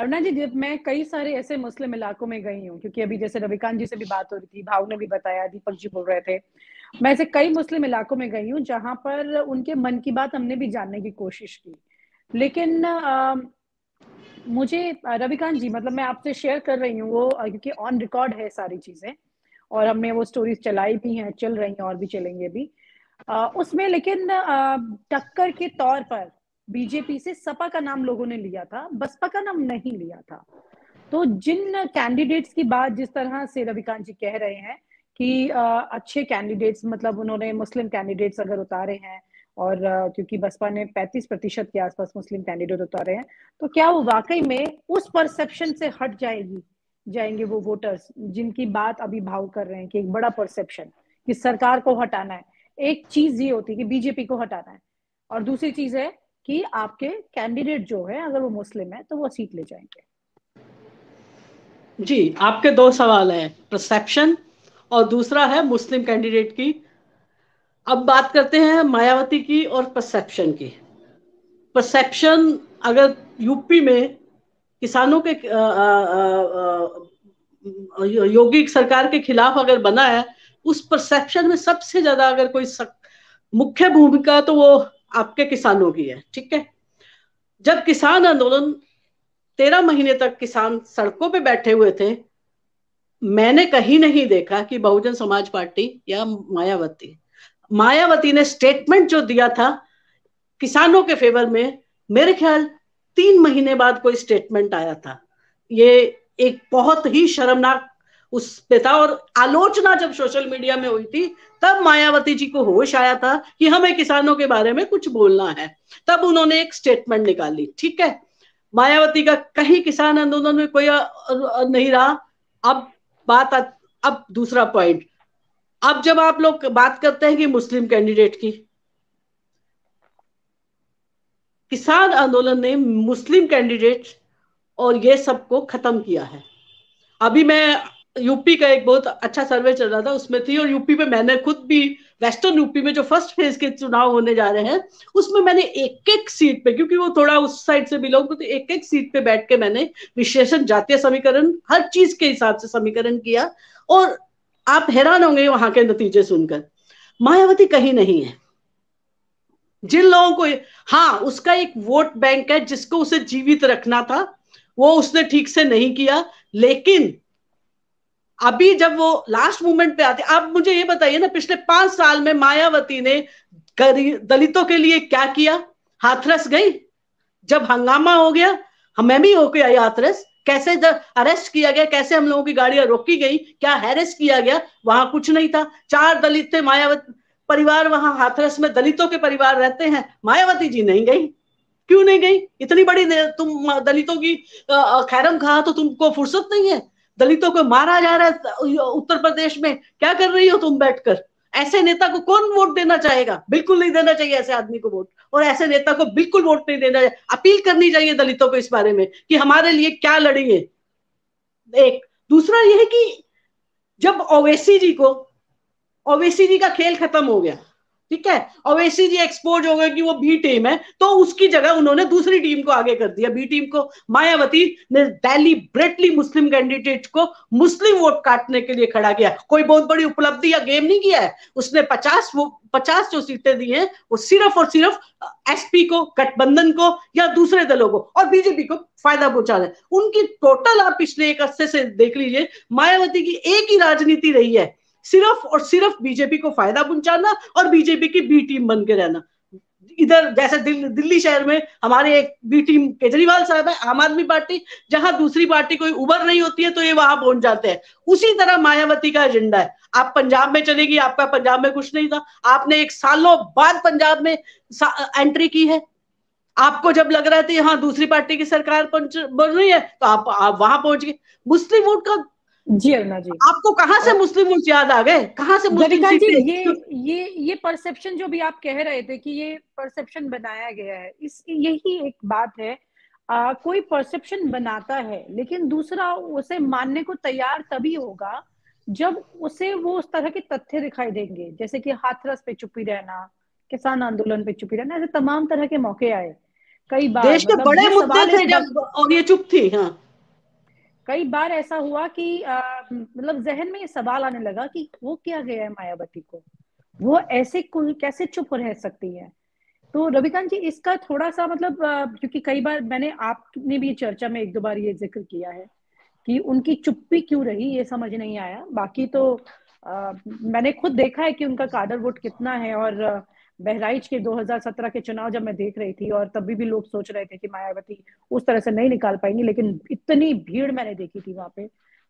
अरुणा जी, जब मैं कई सारे ऐसे मुस्लिम इलाकों में गई हूँ, क्योंकि अभी जैसे रविकांत जी से भी बात हो रही थी, भाव ने भी बताया, दीपक जी बोल रहे थे, मैं ऐसे कई मुस्लिम इलाकों में गई हूँ जहां पर उनके मन की बात हमने भी जानने की कोशिश की। लेकिन मुझे रविकांत जी, मतलब मैं आपसे शेयर कर रही हूँ वो, क्योंकि ऑन रिकॉर्ड है सारी चीजें, और हमने वो स्टोरीज चलाई भी हैं, चल रही हैं और भी चलेंगे भी। उसमें लेकिन टक्कर के तौर पर बीजेपी से सपा का नाम लोगों ने लिया था, बसपा का नाम नहीं लिया था। तो जिन कैंडिडेट्स की बात जिस तरह से रविकांत जी कह रहे हैं कि अच्छे कैंडिडेट्स, मतलब उन्होंने मुस्लिम कैंडिडेट्स अगर उतारे हैं, और क्योंकि बसपा ने 35% के आसपास मुस्लिम कैंडिडेट उतारे हैं, तो क्या वो वाकई में उस परसेप्शन से हट जाएंगे वो वोटर्स जिनकी बात अभी भाव कर रहे हैं कि एक बड़ा परसेप्शन कि सरकार को हटाना है। एक चीज ये होती है कि बीजेपी को हटाना है, और दूसरी चीज है कि आपके कैंडिडेट जो है अगर वो मुस्लिम है तो वो सीट ले जाएंगे। जी, आपके दो सवाल हैं, परसेप्शन और दूसरा है मुस्लिम कैंडिडेट की। अब बात करते हैं मायावती की और परसेप्शन की। परसेप्शन अगर यूपी में किसानों के योगी सरकार के खिलाफ अगर बना है, उस परसेप्शन में सबसे ज्यादा अगर कोई मुख्य भूमिका तो वो आपके किसानों की है। ठीक है, जब किसान आंदोलन 13 महीने तक किसान सड़कों पे बैठे हुए थे, मैंने कहीं नहीं देखा कि बहुजन समाज पार्टी या मायावती ने स्टेटमेंट जो दिया था किसानों के फेवर में, मेरे ख्याल 3 महीने बाद कोई स्टेटमेंट आया था। ये एक बहुत ही शर्मनाक उस पे था, और आलोचना जब सोशल मीडिया में हुई थी तब मायावती जी को होश आया था कि हमें किसानों के बारे में कुछ बोलना है, तब उन्होंने एक स्टेटमेंट निकाली। ठीक है, मायावती का कहीं किसान आंदोलन में कोई नहीं रहा। अब बात अब दूसरा पॉइंट, अब जब आप लोग बात करते हैं कि मुस्लिम कैंडिडेट की, किसान आंदोलन ने मुस्लिम कैंडिडेट और ये सबको खत्म किया है। अभी मैं यूपी का एक बहुत अच्छा सर्वे चल रहा था उसमें थी, और यूपी पे मैंने खुद भी, वेस्टर्न यूपी में जो फर्स्ट फेज के चुनाव होने जा रहे हैं उसमें मैंने एक एक सीट पे, क्योंकि वो थोड़ा उस साइड से बिलोंग, तो एक एक सीट पे बैठ के मैंने विश्लेषण, जातीय समीकरण, हर चीज के हिसाब से समीकरण किया, और आप हैरान होंगे वहां के नतीजे सुनकर। मायावती कहीं नहीं है। जिन लोगों को, हाँ, उसका एक वोट बैंक है जिसको उसे जीवित रखना था, वो उसने ठीक से नहीं किया। लेकिन अभी जब वो लास्ट मोमेंट पे आते, आप मुझे ये बताइए ना, पिछले 5 साल में मायावती ने दलितों के लिए क्या किया? हाथरस गई जब हंगामा हो गया, मैं भी होके आई हाथरस, कैसे अरेस्ट किया गया, कैसे हम लोगों की गाड़ियां रोकी गई, क्या हैरेस किया गया, वहां कुछ नहीं था। 4 दलित थे, मायावती परिवार वहां हाथरस में, दलितों के परिवार रहते हैं, मायावती जी नहीं गई। क्यों नहीं गई? इतनी बड़ी तुम दलितों की खैरम खा, तो तुमको फुर्सत नहीं है? दलितों को मारा जा रहा है उत्तर प्रदेश में, क्या कर रही हो तुम बैठकर? ऐसे नेता को कौन वोट देना चाहेगा? बिल्कुल नहीं देना चाहिए ऐसे आदमी को वोट, और ऐसे नेता को बिल्कुल वोट नहीं देना चाहिए। अपील करनी चाहिए दलितों को इस बारे में कि हमारे लिए क्या लड़ेंगे। एक दूसरा यह है कि जब ओवैसी जी का खेल खत्म हो गया, ठीक है, ओवैसी जी एक्सपोज हो गए कि वो बी टीम है, तो उसकी जगह उन्होंने दूसरी टीम को आगे कर दिया, बी टीम को। मायावती ने डेलिब्रेटली मुस्लिम कैंडिडेट को मुस्लिम वोट काटने के लिए खड़ा किया। कोई बहुत बड़ी उपलब्धि या गेम नहीं किया है उसने। 50 जो सीटें दी हैं वो सिर्फ और सिर्फ एसपी को, गठबंधन को या दूसरे दलों को, और बीजेपी को फायदा पहुंचा रहे। उनकी टोटल आप पिछले एक अरसे से देख लीजिए, मायावती की एक ही राजनीति रही है, सिर्फ और सिर्फ बीजेपी को फायदा पहुंचाना और बीजेपी की बी टीम बन के रहना। इधर जैसे दिल्ली शहर में हमारे एक बी टीम केजरीवाल साहब है, आम आदमी पार्टी, जहां दूसरी पार्टी कोई उबर नहीं होती है तो ये वहां पहुंच जाते हैं। उसी तरह मायावती का एजेंडा है। आप पंजाब में चलेगी, आपका पंजाब में कुछ नहीं था, आपने एक सालों बाद पंजाब में एंट्री की है। आपको जब लग रहा था हाँ दूसरी पार्टी की सरकार बन रही है, तो आप वहां पहुंच गए। मुस्लिम वोट का जी अरुणा जी, आपको कहां से मुस्लिम वोट याद आ गए? कहां से मुस्लिम रविकांत जी, सीटें? ये परसेप्शन जो भी आप कह रहे थे कि ये परसेप्शन बनाया गया है, इस यही एक बात है। कोई परसेप्शन बनाता है, लेकिन दूसरा उसे मानने को तैयार तभी होगा जब उसे वो उस तरह के तथ्य दिखाई देंगे, जैसे कि हाथरस पे चुप्पी रहना, किसान आंदोलन पे चुप्पी रहना, ऐसे तमाम तरह के मौके आए। कई बार देश के मतलब बड़े ये मुद्दे सवाल थे जब, और ये चुप थी। हाँ, कई बार ऐसा हुआ कि मतलब जहन में ये सवाल आने लगा कि वो क्या गया है मायावती को, वो ऐसे कैसे चुप रह सकती है। तो रविकांत जी इसका थोड़ा सा मतलब क्योंकि कई बार मैंने आपने भी चर्चा में एक दो बार ये जिक्र किया है कि उनकी चुप्पी क्यों रही, ये समझ नहीं आया। बाकी तो मैंने खुद देखा है कि उनका काडर वोट कितना है, और बहराइच के 2017 के चुनाव जब मैं देख रही थी, और तभी भी लोग सोच रहे थे कि मायावती उस तरह से नहीं निकाल पाएंगी, लेकिन इतनी भीड़ मैंने देखी थी वहां पे,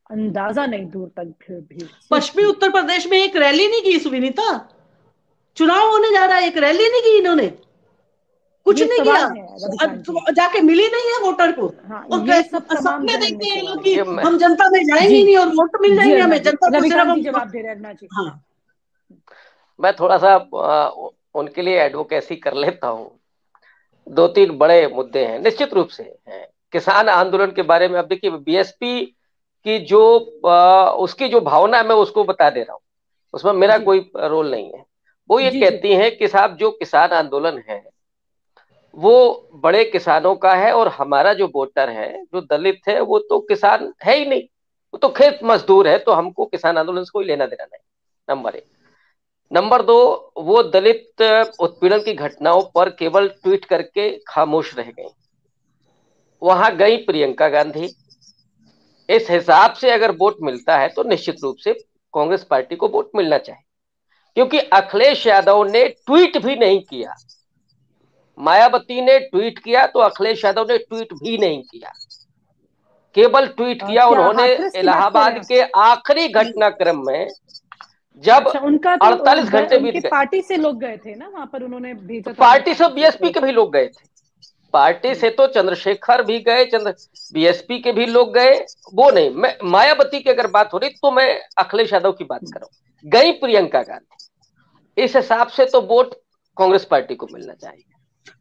अंदाजा नहीं दूर तक भीड़, भीड़ सिर्फ पश्चिमी भीड़। उत्तर प्रदेश में एक रैली नहीं की सुविनीता, चुनाव होने जा रहा है, एक रैली नहीं की इन्होंने, कुछ ये नहीं सवाल है रविकांत जी। किया, जाके मिली नहीं है वोटर को। हाँ, और ये सब तमाम सपने जहन में देखते हैं ये लोग सवाल कि है। ये मैं हम जनता में जाएंगे जी नहीं और वोट मिल जी जाएंगे अरुणा हमें, जी, जनता को सिर्फ रविकांत जी हम। जवाब दे रहे हैं, अरुणा जी। हाँ, मैं थोड़ा सा उनके लिए एडवोकेसी कर लेता हूँ। दो तीन बड़े मुद्दे हैं, निश्चित रूप से हैं। किसान आंदोलन के बारे में अब देखिए, बीएसपी की जो उसकी जो भावना है मैं उसको बता दे रहा हूँ, उसमें मेरा जी कोई रोल नहीं है। वो ये जी जी कहती हैं कि साहब जो किसान आंदोलन है वो बड़े किसानों का है, और हमारा जो वोटर है जो दलित है वो तो किसान है ही नहीं, वो तो खेत मजदूर है, तो हमको किसान आंदोलन से कोई लेना देना नहीं। नंबर एक। नंबर दो, वो दलित उत्पीड़न की घटनाओं पर केवल ट्वीट करके खामोश रह गई। वहां गई प्रियंका गांधी। इस हिसाब से अगर वोट मिलता है तो निश्चित रूप से कांग्रेस पार्टी को वोट मिलना चाहिए, क्योंकि अखिलेश यादव ने ट्वीट भी नहीं किया। मायावती ने ट्वीट किया तो अखिलेश यादव ने ट्वीट भी नहीं किया, केवल ट्वीट किया क्या उन्होंने हाथरस की बात कर रहे इलाहाबाद हैं आप? के आखिरी घटनाक्रम में, जब अच्छा, उनका तो 48 घंटे बीत उनके गए। पार्टी से लोग गए थे ना वहां पर, उन्होंने तो भेजा था अपनी पार्टी से पार्टी से बीएसपी तो। के भी लोग गए थे, पार्टी से तो चंद्रशेखर भी गए, बीएसपी के भी लोग गए। वो नहीं, मैं मायावती की अगर बात हो रही तो मैं अखिलेश यादव की बात कर रहा हूं। गई प्रियंका गांधी। इस हिसाब से तो वोट कांग्रेस पार्टी को मिलना चाहिए।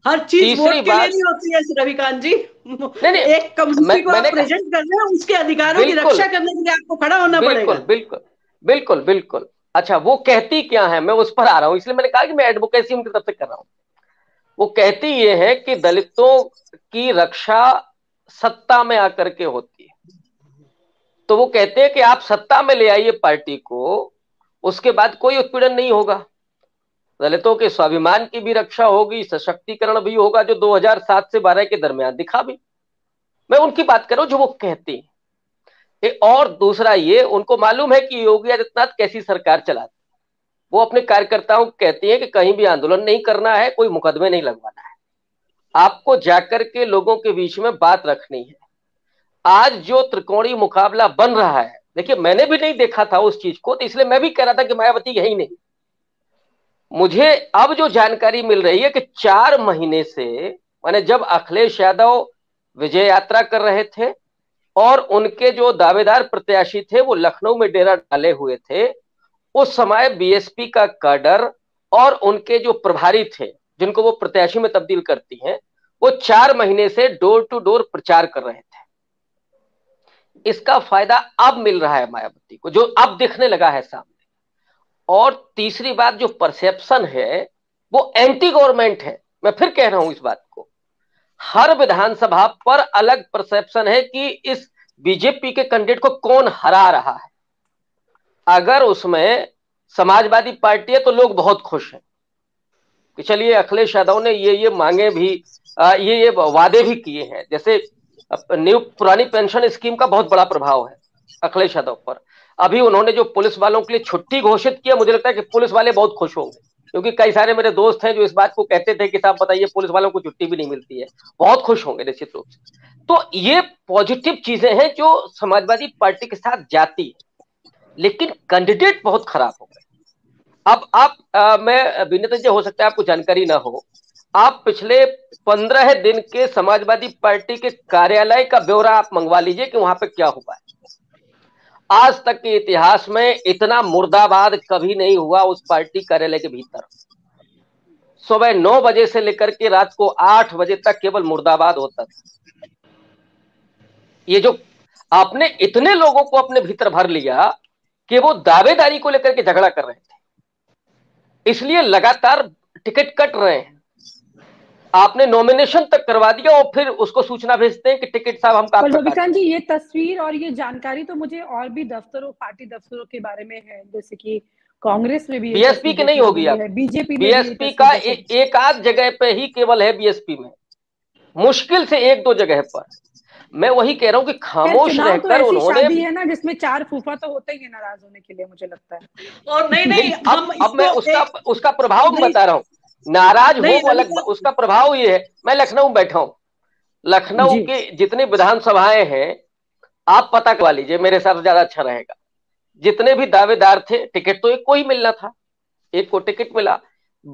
हर चीज वोट तीसरी के लिए बात, नहीं होती है रविकांत जी। नहीं नहीं, एक कम्युनिटी को आप मैंने कहा प्रेजेंट कर रहे हैं, उसके अधिकारों की बिल्कुल रक्षा करने के लिए आपको खड़ा होना बिल्कुल पड़ेगा। बिल्कुल बिल्कुल बिल्कुल। अच्छा, वो कहती क्या है, मैं उस पर आ रहा हूं, इसलिए मैंने कहा कि मैं एडवोकेसी उनकी तरफ से कर रहा हूं। वो कहती ये है कि दलितों की रक्षा सत्ता में आकर के होती है। तो वो कहते हैं कि आप सत्ता में ले आइए पार्टी को, उसके बाद कोई उत्पीड़न नहीं होगा, दलितों के स्वाभिमान की भी रक्षा होगी, सशक्तिकरण भी होगा, जो 2007 से 12 के दरमियान दिखा भी। मैं उनकी बात कर रहा हूं जो वो कहती है। और दूसरा ये, उनको मालूम है कि योगी आदित्यनाथ कैसी सरकार चलाते, वो अपने कार्यकर्ताओं को कहती है कि कहीं भी आंदोलन नहीं करना है, कोई मुकदमे नहीं लगवाना है, आपको जाकर के लोगों के बीच में बात रखनी है। आज जो त्रिकोणीय मुकाबला बन रहा है, देखिए मैंने भी नहीं देखा था उस चीज को, तो इसलिए मैं भी कह रहा था कि मायावती है ही नहीं। मुझे अब जो जानकारी मिल रही है कि 4 महीने से, माने जब अखिलेश यादव विजय यात्रा कर रहे थे और उनके जो दावेदार प्रत्याशी थे वो लखनऊ में डेरा डाले हुए थे, उस समय बीएसपी का काडर और उनके जो प्रभारी थे जिनको वो प्रत्याशी में तब्दील करती हैं, वो 4 महीने से डोर टू डोर प्रचार कर रहे थे। इसका फायदा अब मिल रहा है मायावती को, जो अब दिखने लगा है सामने। और तीसरी बात, जो परसेप्शन है वो एंटी गवर्नमेंट है। मैं फिर कह रहा हूं इस बात को, हर विधानसभा पर अलग परसेप्शन है कि इस बीजेपी के कैंडिडेट को कौन हरा रहा है। अगर उसमें समाजवादी पार्टी है तो लोग बहुत खुश हैं कि चलिए अखिलेश यादव ने ये मांगे भी, ये वादे भी किए हैं। जैसे न्यू पुरानी पेंशन स्कीम का बहुत बड़ा प्रभाव है अखिलेश यादव पर। अभी उन्होंने जो पुलिस वालों के लिए छुट्टी घोषित किया, मुझे लगता है कि पुलिस वाले बहुत खुश होंगे, क्योंकि कई सारे मेरे दोस्त हैं जो इस बात को कहते थे कि साहब बताइए पुलिस वालों को छुट्टी भी नहीं मिलती है, बहुत खुश होंगे निश्चित रूप से। तो ये पॉजिटिव चीजें हैं जो समाजवादी पार्टी के साथ जाती है, लेकिन कैंडिडेट बहुत खराब हो गए। अब आप मैं विनीता जी, हो सकता है आपको जानकारी ना हो, आप पिछले 15 दिन के समाजवादी पार्टी के कार्यालय का ब्यौरा आप मंगवा लीजिए कि वहां पे क्या हुआ है। आज तक के इतिहास में इतना मुर्दाबाद कभी नहीं हुआ उस पार्टी कार्यालय के भीतर। सुबह 9 बजे से लेकर के रात को 8 बजे तक केवल मुर्दाबाद होता था। ये जो आपने इतने लोगों को अपने भीतर भर लिया कि वो दावेदारी को लेकर के झगड़ा कर रहे थे, इसलिए लगातार टिकट कट रहे हैं। आपने नॉमिनेशन तक करवा दिया और फिर उसको सूचना भेजते हैं कि टिकट साहब हम पर रविकांत जी, ये तस्वीर और ये जानकारी तो मुझे और भी दफ्तरों, पार्टी दफ्तरों के बारे में है, जैसे कि कांग्रेस में भी ये बीएसपी की नहीं होगी, आप बीजेपी में बीएसपी का एक आध जगह पे ही केवल है, बीएसपी में मुश्किल से एक दो जगह पर। मैं वही कह रहा हूँ कि खामोश रहकर तो उन्होंने, शादी है ना जिसमें 4 फूफा तो होते ही है नाराज होने के लिए, मुझे लगता है। और नहीं अब मैं उसका प्रभाव बता रहा हूँ। नाराज हो वो अलग, उसका प्रभाव ये है, मैं लखनऊ बैठा हूँ, लखनऊ की जितनी विधानसभाएं हैं आप पता करवा लीजिए, मेरे हिसाब से ज्यादा अच्छा रहेगा। जितने भी दावेदार थे, टिकट तो एक को ही मिलना था, एक को टिकट मिला।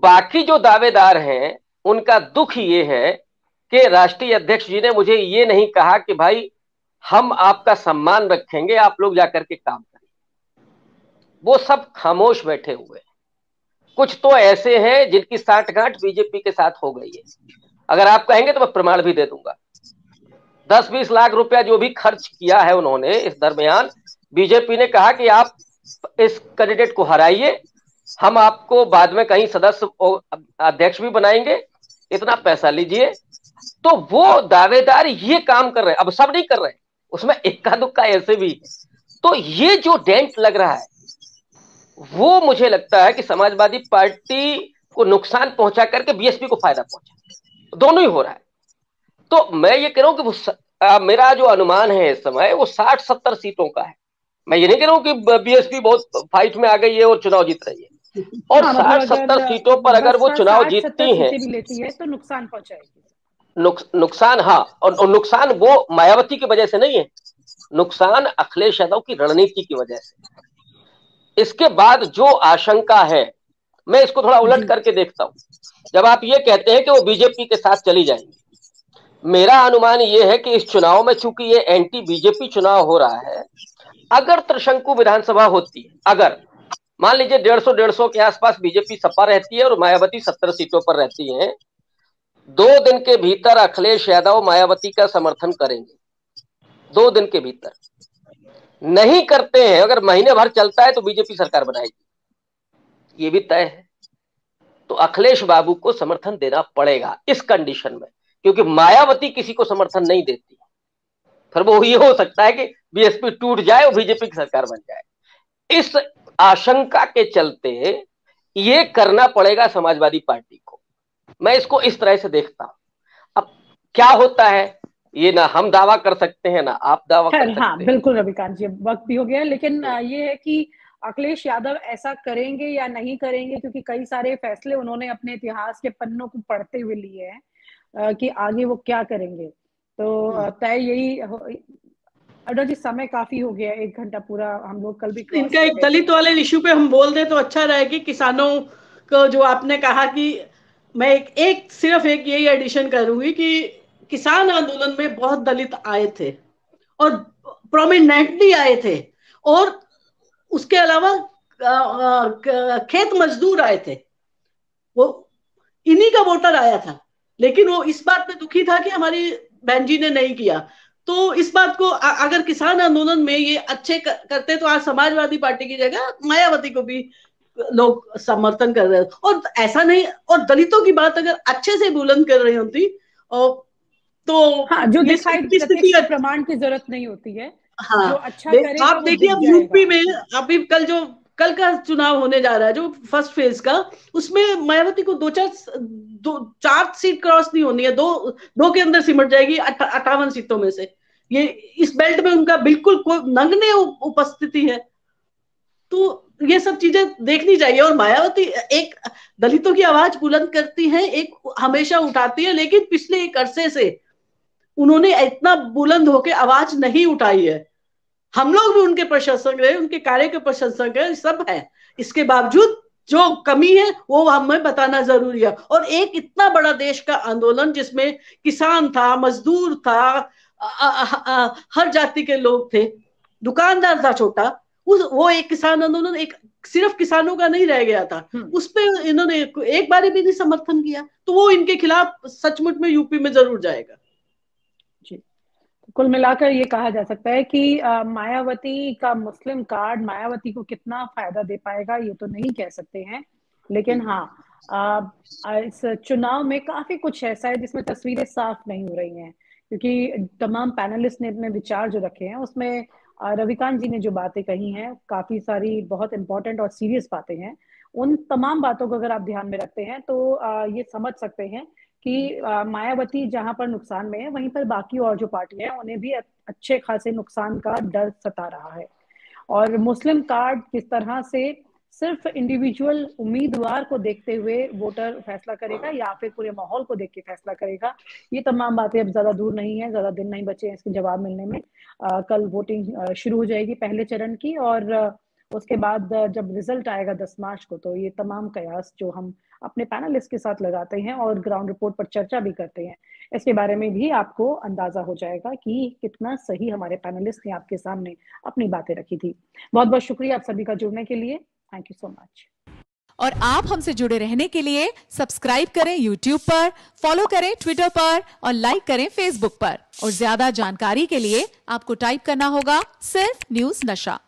बाकी जो दावेदार हैं उनका दुख ये है कि राष्ट्रीय अध्यक्ष जी ने मुझे ये नहीं कहा कि भाई हम आपका सम्मान रखेंगे, आप लोग जाकर के काम करें। वो सब खामोश बैठे हुए। कुछ तो ऐसे हैं जिनकी साठगांठ बीजेपी के साथ हो गई है। अगर आप कहेंगे तो मैं प्रमाण भी दे दूंगा। 10-20 लाख रुपया जो भी खर्च किया है उन्होंने इस दरमियान, बीजेपी ने कहा कि आप इस कैंडिडेट को हराइए, हम आपको बाद में कहीं सदस्य अध्यक्ष भी बनाएंगे, इतना पैसा लीजिए। तो वो दावेदार ये काम कर रहे हैं, अब सब नहीं कर रहे, उसमें इक्का दुक्का ऐसे भी है। तो ये जो डेंट लग रहा है वो मुझे लगता है कि समाजवादी पार्टी को नुकसान पहुंचा करके बीएसपी को फायदा पहुंचा, दोनों ही हो रहा है। तो मैं ये कह रहा हूं कि वो मेरा जो अनुमान है इस समय वो 60-70 सीटों का है। मैं ये नहीं कह रहा हूं कि बीएसपी बहुत फाइट में आ गई है और चुनाव जीत रही है, और 60-70 सीटों पर अगर वो चुनाव जीतती हैं लेती है तो नुकसान पहुंचाएगी। नुकसान, हाँ, और नुकसान वो मायावती की वजह से नहीं है, नुकसान अखिलेश यादव की रणनीति की वजह से। इसके बाद जो आशंका है, मैं इसको थोड़ा उलट करके देखता हूं। जब आप ये कहते हैं कि वो बीजेपी के साथ चली जाएंगी, मेरा अनुमान ये है कि इस चुनाव में चूंकि ये एंटी बीजेपी चुनाव हो रहा है, अगर त्रिशंकु विधानसभा होती है, अगर मान लीजिए 150 के आसपास बीजेपी सपा रहती है और मायावती 70 सीटों पर रहती है, 2 दिन के भीतर अखिलेश यादव मायावती का समर्थन करेंगे। 2 दिन के भीतर नहीं करते हैं, अगर महीने भर चलता है तो बीजेपी सरकार बनाएगी, ये भी तय है। तो अखिलेश बाबू को समर्थन देना पड़ेगा इस कंडीशन में, क्योंकि मायावती किसी को समर्थन नहीं देती। फिर वो ये हो सकता है कि बीएसपी टूट जाए और बीजेपी की सरकार बन जाए। इस आशंका के चलते ये करना पड़ेगा समाजवादी पार्टी को। मैं इसको इस तरह से देखता हूं। अब क्या होता है ये ना हम दावा कर सकते हैं ना आप दावा कर सकते हैं। बिल्कुल रविकांत जी, वक्त भी हो गया, लेकिन ये है कि अखिलेश यादव ऐसा करेंगे या नहीं करेंगे, क्योंकि कई सारे फैसले उन्होंने अपने इतिहास के पन्नों को पढ़ते हुए लिए हैं कि आगे वो क्या करेंगे। तो तय यही अड्डा जी, समय काफी हो गया, 1 घंटा पूरा हम लोग कल भी इनका एक दलित वाले इश्यू पे हम बोल दें तो अच्छा रहेगा। किसानों को जो आपने कहा कि मैं सिर्फ एक यही एडिशन करूंगी कि किसान आंदोलन में बहुत दलित आए थे और प्रोमिनेंटली आए थे, और उसके अलावा खेत मजदूर आए थे, वो इन्हीं का वोटर आया था। लेकिन वो इस बात पे दुखी था कि हमारी बहन जी ने नहीं किया। तो इस बात को अगर किसान आंदोलन में ये अच्छे करते तो आज समाजवादी पार्टी की जगह मायावती को भी लोग समर्थन कर रहे हैं। और ऐसा नहीं, और दलितों की बात अगर अच्छे से बुलंद कर रही होती तो जो दिखाई प्रमाण की जरूरत नहीं होती है। हाँ, जो अच्छा करेगा आप देखिए अब यूपी में अभी कल का चुनाव होने जा रहा है, जो फर्स्ट फेज का, उसमें मायावती को 4 सीट क्रॉस नहीं होनी है, दो के अंदर सिमट जाएगी 58 सीटों में से। ये इस बेल्ट में उनका बिल्कुल नगण्य उपस्थिति है। तो ये सब चीजें देखनी चाहिए। और मायावती एक दलितों की आवाज बुलंद करती है, एक हमेशा उठाती है, लेकिन पिछले 1 अरसे से उन्होंने इतना बुलंद होकर आवाज नहीं उठाई है। हम लोग भी उनके प्रशंसक रहे, उनके कार्य के प्रशंसक है, सब है। इसके बावजूद जो कमी है वो हमें बताना जरूरी है। और एक इतना बड़ा देश का आंदोलन जिसमें किसान था, मजदूर था, हर जाति के लोग थे, दुकानदार था छोटा, वो एक किसान आंदोलन एक सिर्फ किसानों का नहीं रह गया था। उस पर इन्होंने एक बार भी नहीं समर्थन किया। तो वो इनके खिलाफ सचमुच में यूपी में जरूर जाएगा। कुल मिलाकर ये कहा जा सकता है कि मायावती का मुस्लिम कार्ड मायावती को कितना फायदा दे पाएगा ये तो नहीं कह सकते हैं, लेकिन हाँ इस चुनाव में काफी कुछ ऐसा है जिसमें तस्वीरें साफ नहीं हो रही हैं, क्योंकि तमाम पैनलिस्ट ने अपने विचार जो रखे हैं उसमें रविकांत जी ने जो बातें कही हैं काफी सारी बहुत इंपॉर्टेंट और सीरियस बातें हैं। उन तमाम बातों को अगर आप ध्यान में रखते हैं तो ये समझ सकते हैं कि मायावती जहां पर नुकसान में है वहीं पर बाकी और जो पार्टियां हैं उन्हें भी अच्छे खासे नुकसान का डर सता रहा है। और मुस्लिम कार्ड किस तरह से सिर्फ इंडिविजुअल उम्मीदवार को देखते हुए वोटर फैसला करेगा या फिर पूरे माहौल को देख के फैसला करेगा, ये तमाम बातें अब ज्यादा दूर नहीं है, ज्यादा दिन नहीं बचे हैं इसके जवाब मिलने में। कल वोटिंग शुरू हो जाएगी पहले चरण की, और उसके बाद जब रिजल्ट आएगा 10 मार्च को, तो ये तमाम कयास जो हम अपने पैनलिस्ट के साथ लगाते हैं और ग्राउंड रिपोर्ट पर चर्चा भी करते हैं, इसके बारे में भी आपको अंदाजा हो जाएगा कि कितना सही हमारे पैनलिस्ट ने आपके सामने अपनी बातें रखी थी। बहुत बहुत शुक्रिया आप सभी का जुड़ने के लिए। Thank you so much. और आप हमसे जुड़े रहने के लिए सब्सक्राइब करें YouTube पर, फॉलो करें ट्विटर पर और लाइक करें Facebook पर। और ज्यादा जानकारी के लिए आपको टाइप करना होगा सिर्फ न्यूज़ नशा।